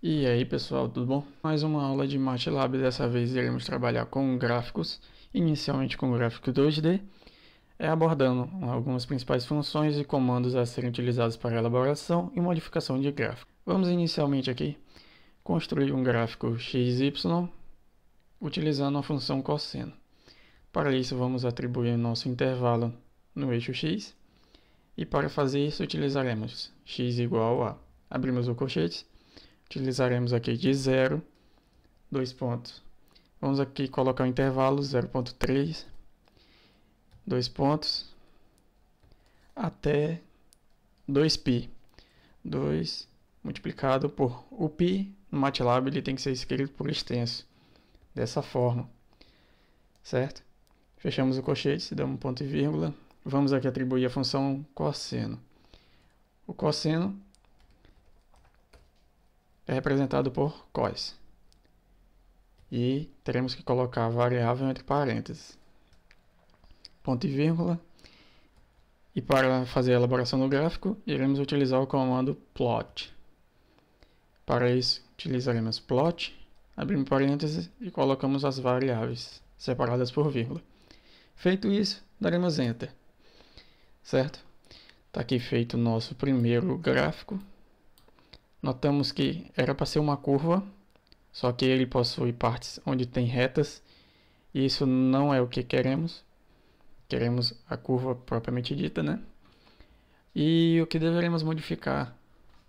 E aí pessoal, tudo bom? Mais uma aula de MATLAB, dessa vez iremos trabalhar com gráficos, inicialmente com gráfico 2D, abordando algumas principais funções e comandos a serem utilizados para elaboração e modificação de gráfico. Vamos inicialmente aqui construir um gráfico XY utilizando a função cosseno. Para isso vamos atribuir nosso intervalo no eixo X e para fazer isso utilizaremos x igual a, abrimos o colchete, utilizaremos aqui de 0, 2 pontos. Vamos aqui colocar o intervalo 0,3, 2 pontos, até 2π. 2 multiplicado por o π, no MATLAB ele tem que ser escrito por extenso, dessa forma, certo? Fechamos o colchete, damos um ponto e vírgula. Vamos aqui atribuir a função cosseno. O cosseno é representado por cos. E teremos que colocar a variável entre parênteses. Ponto e vírgula. E para fazer a elaboração do gráfico, iremos utilizar o comando plot. Para isso, utilizaremos plot, abrimos parênteses e colocamos as variáveis separadas por vírgula. Feito isso, daremos Enter. Certo? Está aqui feito o nosso primeiro gráfico. Notamos que era para ser uma curva, só que ele possui partes onde tem retas, e isso não é o que queremos. Queremos a curva propriamente dita, né? E o que deveremos modificar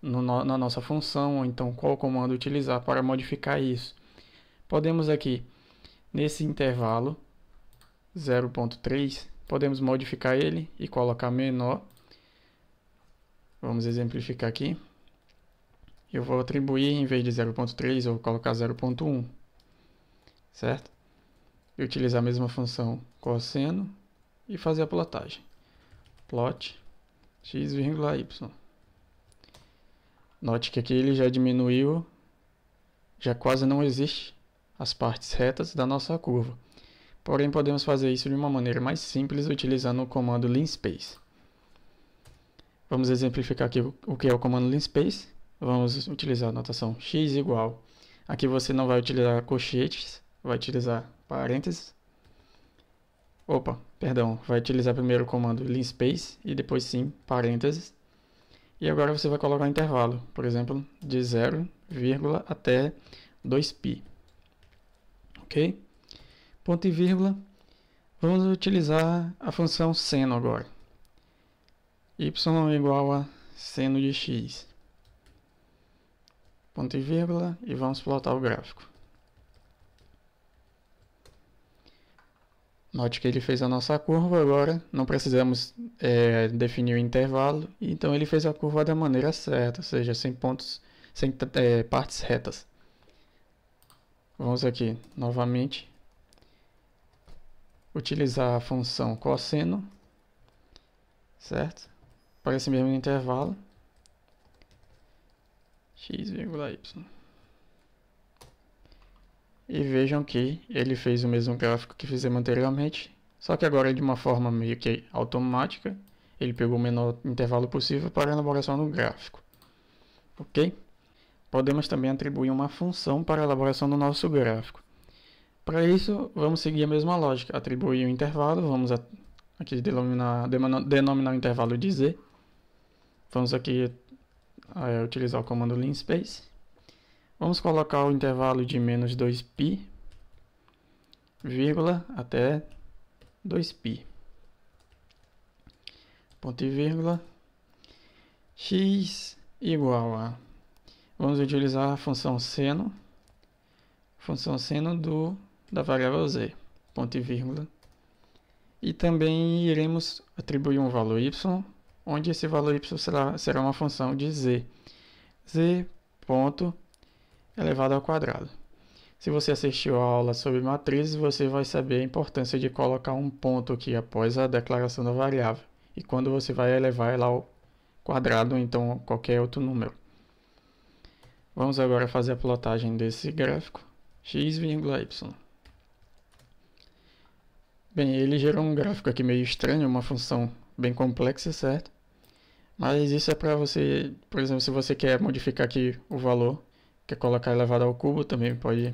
na nossa função, ou então qual comando utilizar para modificar isso? Podemos aqui, nesse intervalo 0,3, podemos modificar ele e colocar menor. Vamos exemplificar aqui. Eu vou atribuir, em vez de 0,3, eu vou colocar 0,1, certo? E utilizar a mesma função cosseno e fazer a plotagem. Plot x, y. Note que aqui ele já diminuiu, já quase não existe as partes retas da nossa curva. Porém, podemos fazer isso de uma maneira mais simples utilizando o comando linspace. Vamos exemplificar aqui o que é o comando linspace. Vamos utilizar a notação x igual. Aqui você não vai utilizar colchetes, vai utilizar parênteses. Vai utilizar primeiro o comando linspace e depois sim parênteses. E agora você vai colocar um intervalo, por exemplo, de 0, até 2π. Ok? Ponto e vírgula. Vamos utilizar a função seno agora. Y igual a seno de x. Ponto e vírgula, e vamos plotar o gráfico. Note que ele fez a nossa curva, agora não precisamos definir o intervalo, então ele fez a curva da maneira certa, ou seja, sem pontos, sem partes retas. Vamos aqui novamente utilizar a função cosseno, certo? Para esse mesmo intervalo. X, y. E vejam que ele fez o mesmo gráfico que fizemos anteriormente, só que agora de uma forma meio que automática. Ele pegou o menor intervalo possível para a elaboração do gráfico. Ok? Podemos também atribuir uma função para a elaboração do nosso gráfico. Para isso, vamos seguir a mesma lógica. Atribuir um intervalo, vamos aqui denominar o intervalo de z. Vamos aqui utilizar o comando linspace. Vamos colocar o intervalo de menos 2π, vírgula, até 2π. Ponto e vírgula. X igual a... Vamos utilizar a função seno da variável z. Ponto e vírgula. E também iremos atribuir um valor y, onde esse valor y será uma função de z. Z ponto elevado ao quadrado. Se você assistiu a aula sobre matrizes, você vai saber a importância de colocar um ponto aqui após a declaração da variável. E quando você vai elevar ela ao quadrado, ou então qualquer outro número. Vamos agora fazer a plotagem desse gráfico. X, y. Bem, ele gerou um gráfico aqui meio estranho, uma função bem complexa, certo? Mas isso é para você, por exemplo, se você quer modificar aqui o valor quer colocar elevado ao cubo, também pode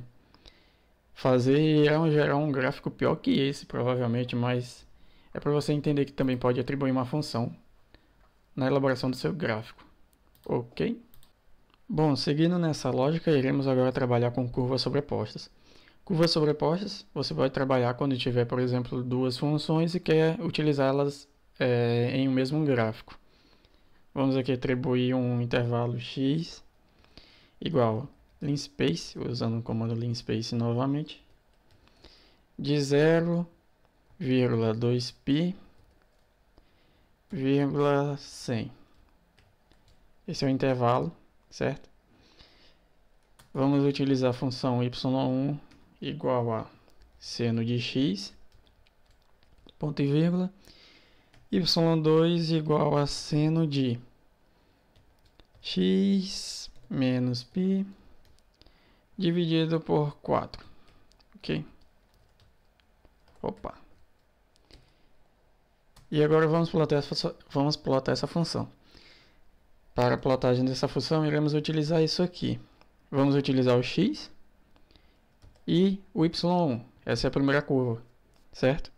fazer e irá gerar um gráfico pior que esse, provavelmente, mas é para você entender que também pode atribuir uma função na elaboração do seu gráfico, ok? Bom, seguindo nessa lógica, iremos agora trabalhar com curvas sobrepostas. Curvas sobrepostas, você pode trabalhar quando tiver, por exemplo, duas funções e quer utilizá-las em um mesmo gráfico. Vamos aqui atribuir um intervalo x igual linspace, usando o comando linspace novamente, de 0,2π, 100. Esse é o intervalo, certo? Vamos utilizar a função y1 igual a seno de x, ponto e vírgula, y2 igual a seno de x menos π dividido por 4, ok? Opa! E agora vamos plotar essa função. Para a plotagem dessa função, iremos utilizar isso aqui. Vamos utilizar o x e o y1. Essa é a primeira curva, certo?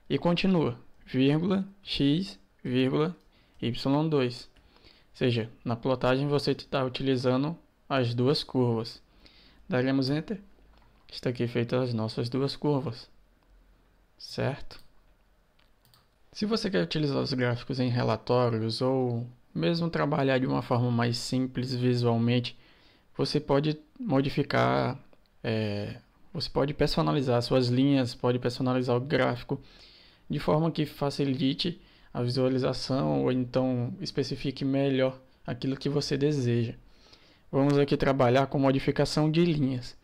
E continua, vírgula, x, vírgula, y2. Ou seja, na plotagem você está utilizando as duas curvas. Daremos Enter. Está aqui feitas as nossas duas curvas, certo? Se você quer utilizar os gráficos em relatórios ou mesmo trabalhar de uma forma mais simples visualmente, você pode modificar, você pode personalizar suas linhas, pode personalizar o gráfico de forma que facilite a visualização ou então especifique melhor aquilo que você deseja. Vamos aqui trabalhar com modificação de linhas.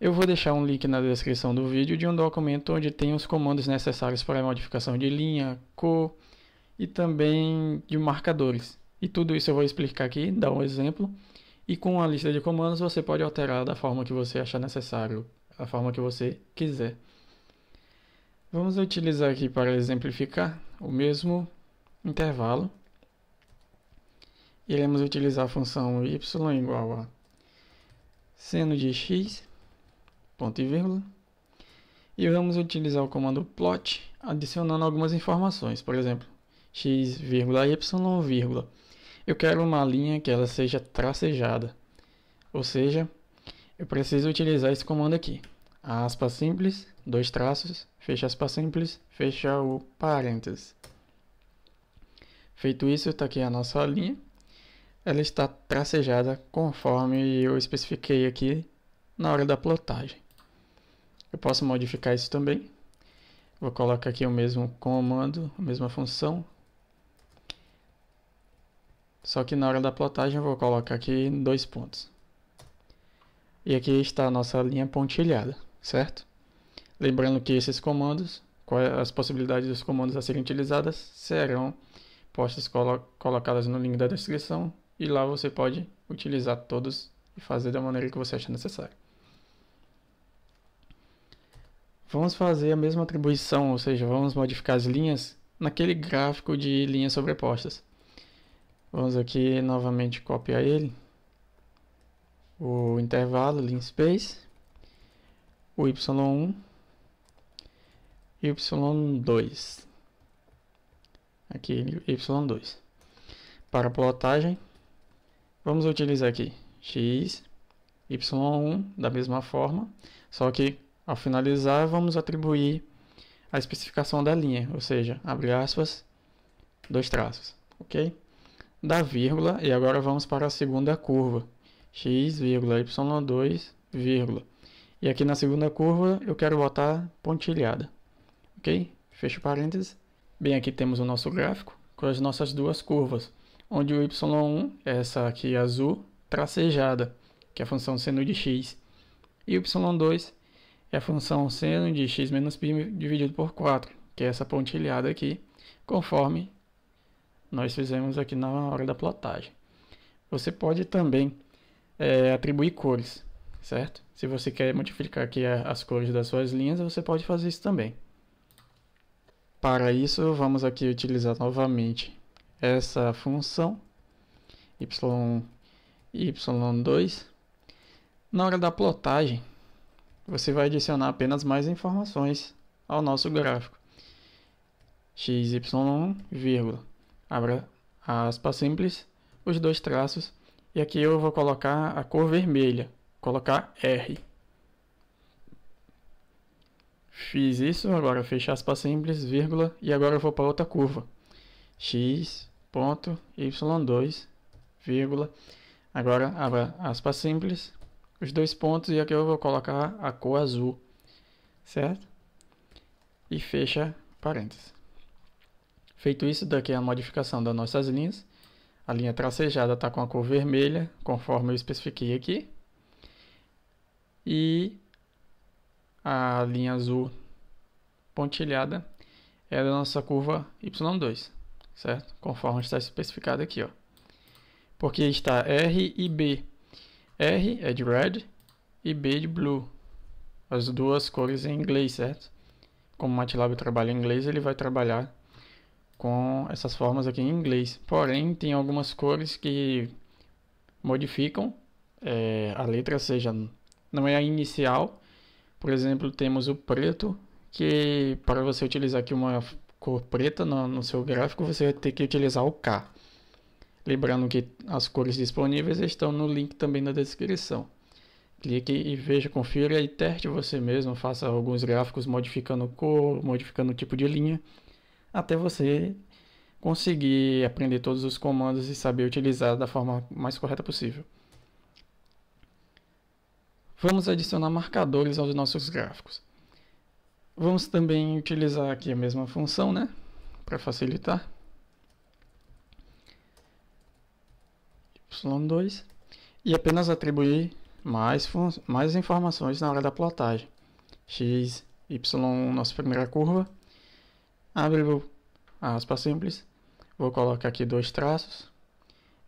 Eu vou deixar um link na descrição do vídeo de um documento onde tem os comandos necessários para a modificação de linha, cor e também de marcadores. E tudo isso eu vou explicar aqui, dar um exemplo. E com a lista de comandos você pode alterar da forma que você achar necessário, da forma que você quiser. Vamos utilizar aqui para exemplificar o mesmo intervalo. Iremos utilizar a função y igual a seno de x, ponto e vírgula. E vamos utilizar o comando plot, adicionando algumas informações. Por exemplo, x, vírgula, y, vírgula. Eu quero uma linha que ela seja tracejada. Ou seja, eu preciso utilizar esse comando aqui. Aspas simples, dois traços, fecha aspas simples, fecha o parênteses. Feito isso, está aqui a nossa linha. Ela está tracejada conforme eu especifiquei aqui na hora da plotagem. Eu posso modificar isso também. Vou colocar aqui o mesmo comando, a mesma função. Só que na hora da plotagem eu vou colocar aqui 2 pontos. E aqui está a nossa linha pontilhada, certo? Lembrando que esses comandos, as possibilidades dos comandos a serem utilizadas, serão postas colocadas no link da descrição. E lá você pode utilizar todos e fazer da maneira que você achar necessário. Vamos fazer a mesma atribuição, ou seja, vamos modificar as linhas naquele gráfico de linhas sobrepostas. Vamos aqui novamente copiar ele, o intervalo, linspace, o y1 e y2. Aqui y2. Para a plotagem, vamos utilizar aqui x, y1 da mesma forma, só que ao finalizar vamos atribuir a especificação da linha, ou seja, abre aspas, dois traços, ok? Da vírgula, e agora vamos para a segunda curva, x, vírgula, y2, vírgula. E aqui na segunda curva eu quero botar pontilhada, ok? Fecho parênteses. Bem, aqui temos o nosso gráfico com as nossas duas curvas, onde o y1 é essa aqui azul tracejada, que é a função seno de x, e o y2 é a função seno de x menos π dividido por 4, que é essa pontilhada aqui, conforme nós fizemos aqui na hora da plotagem. Você pode também atribuir cores, certo? Se você quer modificar aqui as cores das suas linhas, você pode fazer isso também. Para isso, vamos aqui utilizar novamente essa função y2. Na hora da plotagem, você vai adicionar apenas mais informações ao nosso gráfico. x, y, vírgula, abra aspas simples, os dois traços, e aqui eu vou colocar a cor vermelha, colocar R. Fiz isso, agora fecho aspas simples, vírgula, e agora eu vou para outra curva. x, ponto, y2, vírgula, agora abra aspas simples, os dois pontos, e aqui eu vou colocar a cor azul, certo? E fecha parênteses. Feito isso, daqui é a modificação das nossas linhas. A linha tracejada está com a cor vermelha, conforme eu especifiquei aqui. E a linha azul pontilhada é a nossa curva y2, certo? Conforme está especificado aqui, ó. Porque está R e B. R é de red e B de blue. As duas cores em inglês, certo? Como o MATLAB trabalha em inglês, ele vai trabalhar com essas formas aqui em inglês. Porém, tem algumas cores que modificam a letra, seja, não é a inicial. Por exemplo, temos o preto, que para você utilizar aqui uma cor preta no seu gráfico, você vai ter que utilizar o K. Lembrando que as cores disponíveis estão no link também na descrição. Clique e veja, confira e teste você mesmo, faça alguns gráficos modificando cor, modificando o tipo de linha, até você conseguir aprender todos os comandos e saber utilizar da forma mais correta possível. Vamos adicionar marcadores aos nossos gráficos. Vamos também utilizar aqui a mesma função, né, para facilitar. y2 e apenas atribuir mais informações na hora da plotagem. x, y, nossa primeira curva. Abre aspas simples. Vou colocar aqui dois traços.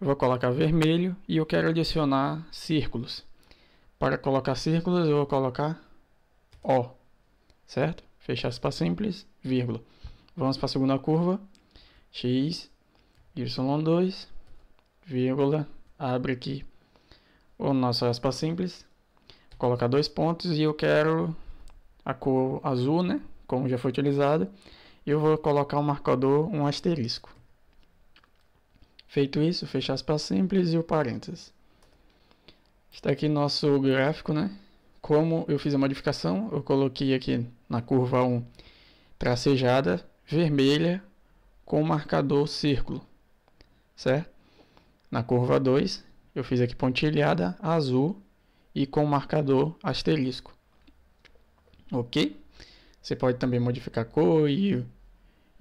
Vou colocar vermelho e eu quero adicionar círculos. Para colocar círculos eu vou colocar O, certo? Fecha aspas simples, vírgula. Vamos para a segunda curva. X, y2, vírgula, abre aqui o nosso aspas simples, colocar dois pontos e eu quero a cor azul, né, como já foi utilizado, e eu vou colocar o marcador, um asterisco. Feito isso, fecha aspas simples e o parênteses. Está aqui nosso gráfico, né? Como eu fiz a modificação, eu coloquei aqui na curva 1 tracejada vermelha com marcador círculo, certo? Na curva 2, eu fiz aqui pontilhada azul e com marcador asterisco. Ok? Você pode também modificar a cor e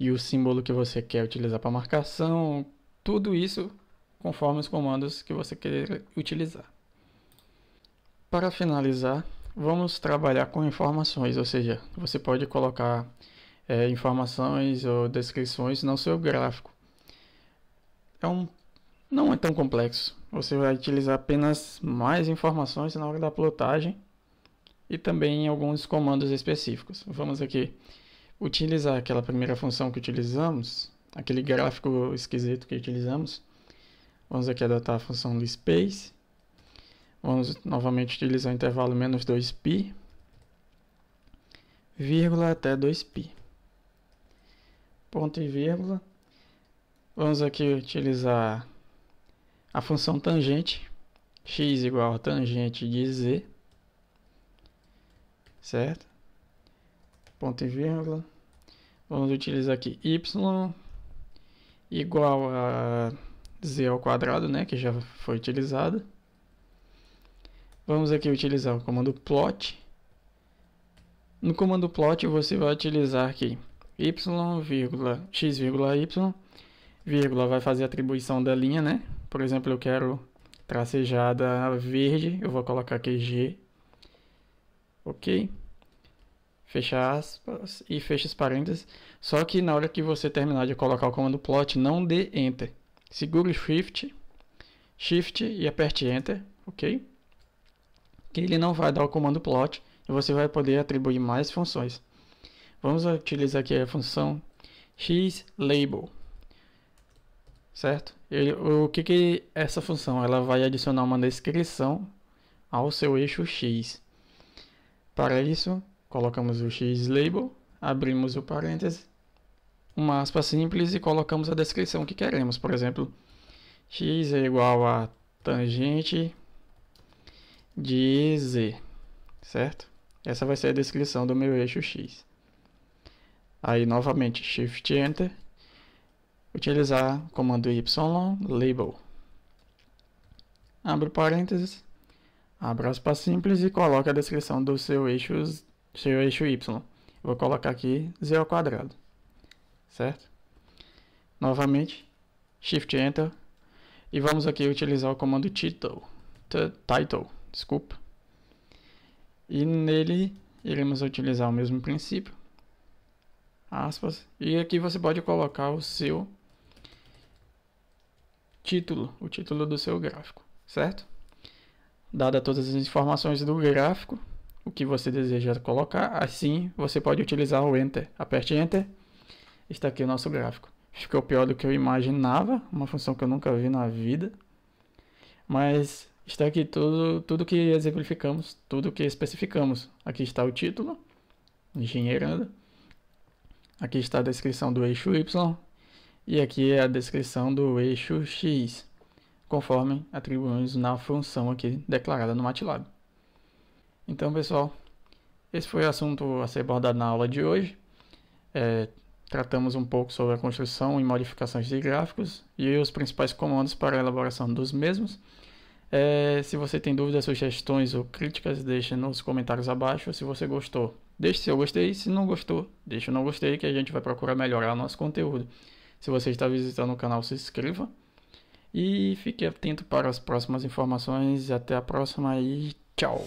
o símbolo que você quer utilizar para marcação. Tudo isso conforme os comandos que você quer utilizar. Para finalizar, vamos trabalhar com informações, ou seja, você pode colocar informações ou descrições no seu gráfico. Não é tão complexo. Você vai utilizar apenas mais informações na hora da plotagem e também alguns comandos específicos. Vamos aqui utilizar aquela primeira função que utilizamos, aquele gráfico esquisito que utilizamos. Vamos aqui adotar a função do space. Vamos novamente utilizar o intervalo menos 2π, vírgula até 2π. Ponto e vírgula. Vamos aqui utilizar a função tangente, x igual a tangente de z, certo? Ponto e vírgula. Vamos utilizar aqui y igual a z ao quadrado, né, que já foi utilizado. Vamos aqui utilizar o comando plot. No comando plot você vai utilizar aqui y, x, y, vírgula vai fazer a atribuição da linha, né? Por exemplo, eu quero tracejada verde, eu vou colocar aqui G. Ok? Fecha aspas e fecha os parênteses. Só que na hora que você terminar de colocar o comando plot, não dê Enter. Segure Shift e aperte Enter, ok? Que ele não vai dar o comando plot e você vai poder atribuir mais funções. Vamos utilizar aqui a função xLabel, certo? O que essa função? Ela vai adicionar uma descrição ao seu eixo X. Para isso, colocamos o X-Label, abrimos o parêntese, uma aspa simples e colocamos a descrição que queremos. Por exemplo, x é igual a tangente de z, certo? Essa vai ser a descrição do meu eixo X. Aí, novamente, Shift Enter, utilizar o comando Y-Label. Abre parênteses, abra aspas simples e coloque a descrição do seu eixo Y. Vou colocar aqui z ao quadrado, certo? Novamente, Shift Enter, e vamos aqui utilizar o comando title, desculpa. E nele iremos utilizar o mesmo princípio, aspas, e aqui você pode colocar o seu título, o título do seu gráfico, certo? Dada todas as informações do gráfico, o que você deseja colocar, assim você pode utilizar o Enter. Aperte Enter, está aqui o nosso gráfico. Ficou pior do que eu imaginava, uma função que eu nunca vi na vida, mas está aqui tudo que exemplificamos, tudo que especificamos. Aqui está o título, engenheirando. Aqui está a descrição do eixo Y e aqui é a descrição do eixo X, conforme atribuímos na função aqui declarada no MATLAB. Então, pessoal, esse foi o assunto a ser abordado na aula de hoje. Tratamos um pouco sobre a construção e modificações de gráficos e os principais comandos para a elaboração dos mesmos. Se você tem dúvidas, sugestões ou críticas, deixe nos comentários abaixo. Se você gostou, deixe seu gostei. Se não gostou, deixe o não gostei, que a gente vai procurar melhorar o nosso conteúdo. Se você está visitando o canal, se inscreva. E fique atento para as próximas informações. Até a próxima e tchau!